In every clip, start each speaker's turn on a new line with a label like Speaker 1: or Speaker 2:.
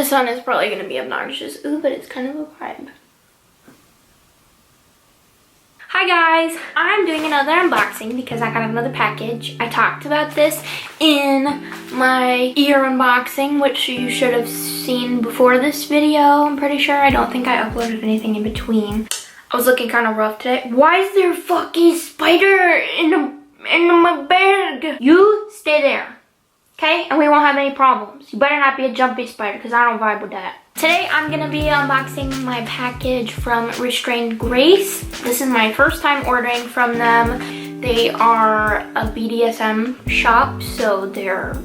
Speaker 1: This one is probably going to be obnoxious. Ooh, but it's kind of a vibe. Hi guys, I'm doing another unboxing because I got another package. I talked about this in my ear unboxing, which you should have seen before this video, I'm pretty sure. I don't think I uploaded anything in between. I was looking kind of rough today. Why is there a fucking spider in my bag? You stay there, okay? And we won't have any problems. You better not be a jumpy spider because I don't vibe with that. Today I'm gonna be unboxing my package from Restrained Grace. This is my first time ordering from them. They are a BDSM shop, so they're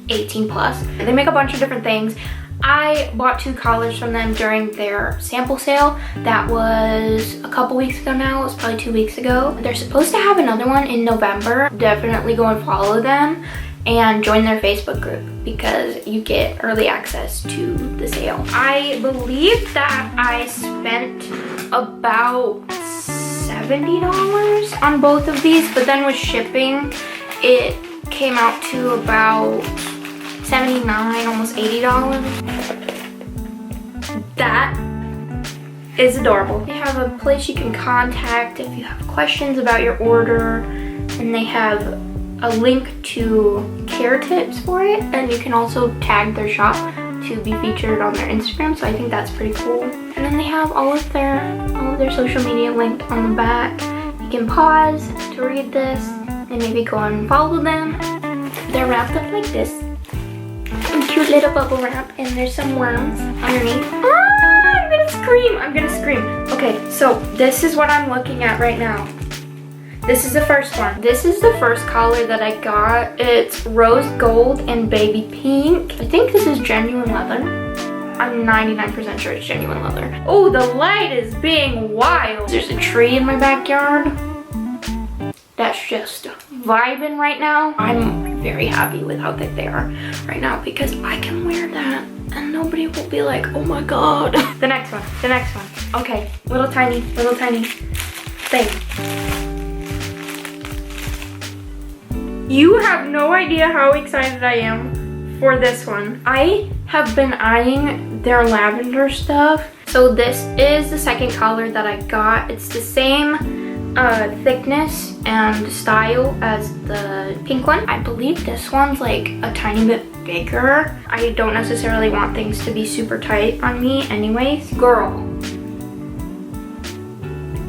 Speaker 1: 18 plus. They make a bunch of different things. I bought 2 collars from them during their sample sale. That was a couple weeks ago now. It was probably 2 weeks ago. They're supposed to have another one in November. Definitely go and follow them and join their Facebook group because you get early access to the sale. I believe that I spent about $70 on both of these, but then with shipping, it came out to about $79, almost $80. That is adorable. They have a place you can contact if you have questions about your order, and they have a link to care tips for it, and you can also tag their shop to be featured on their Instagram, so I think that's pretty cool. And then they have all of their social media linked on the back. You can pause to read this and maybe go and follow them. They're wrapped up like this. A cute little bubble wrap, and there's some worms underneath. Ah, I'm gonna scream. Okay, so this is what I'm looking at right now. This is the first one. This is the first collar that I got. It's rose gold and baby pink. I think this is genuine leather. I'm 99% sure it's genuine leather. Oh, the light is being wild. There's a tree in my backyard. That's just vibing right now. I'm very happy with how thick they are right now because I can wear that and nobody will be like, oh my God. The next one. Okay, little tiny thing. You have no idea how excited I am for this one. I have been eyeing their lavender stuff. So this is the second collar that I got. It's the same thickness and style as the pink one. I believe this one's like a tiny bit bigger. I don't necessarily want things to be super tight on me anyways. Girl,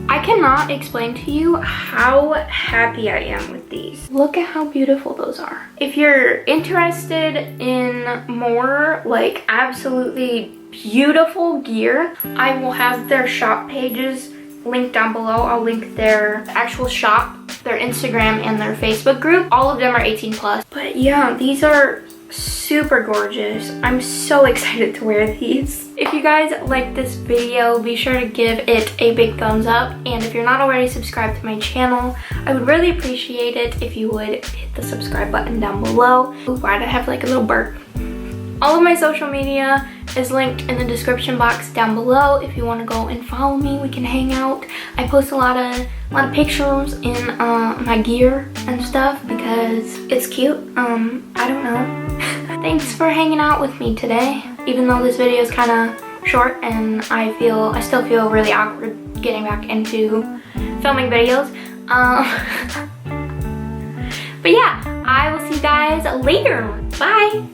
Speaker 1: I cannot explain to you how happy I am with these. Look at how beautiful those are. If you're interested in more like absolutely beautiful gear, I will have their shop pages linked down below. I'll link their actual shop, their Instagram, and their Facebook group. All of them are 18 plus. But yeah, these are super gorgeous. I'm so excited to wear these. If you guys like this video, be sure to give it a big thumbs up. And if you're not already subscribed to my channel, I would really appreciate it if you would hit the subscribe button down below. Ooh, why'd I have like a little burp? All of my social media is linked in the description box down below. If you want to go and follow me, we can hang out. I post a lot of pictures in my gear and stuff because it's cute. I don't know. Thanks for hanging out with me today. Even though this video is kind of short and I still feel really awkward getting back into filming videos. But yeah, I will see you guys later. Bye.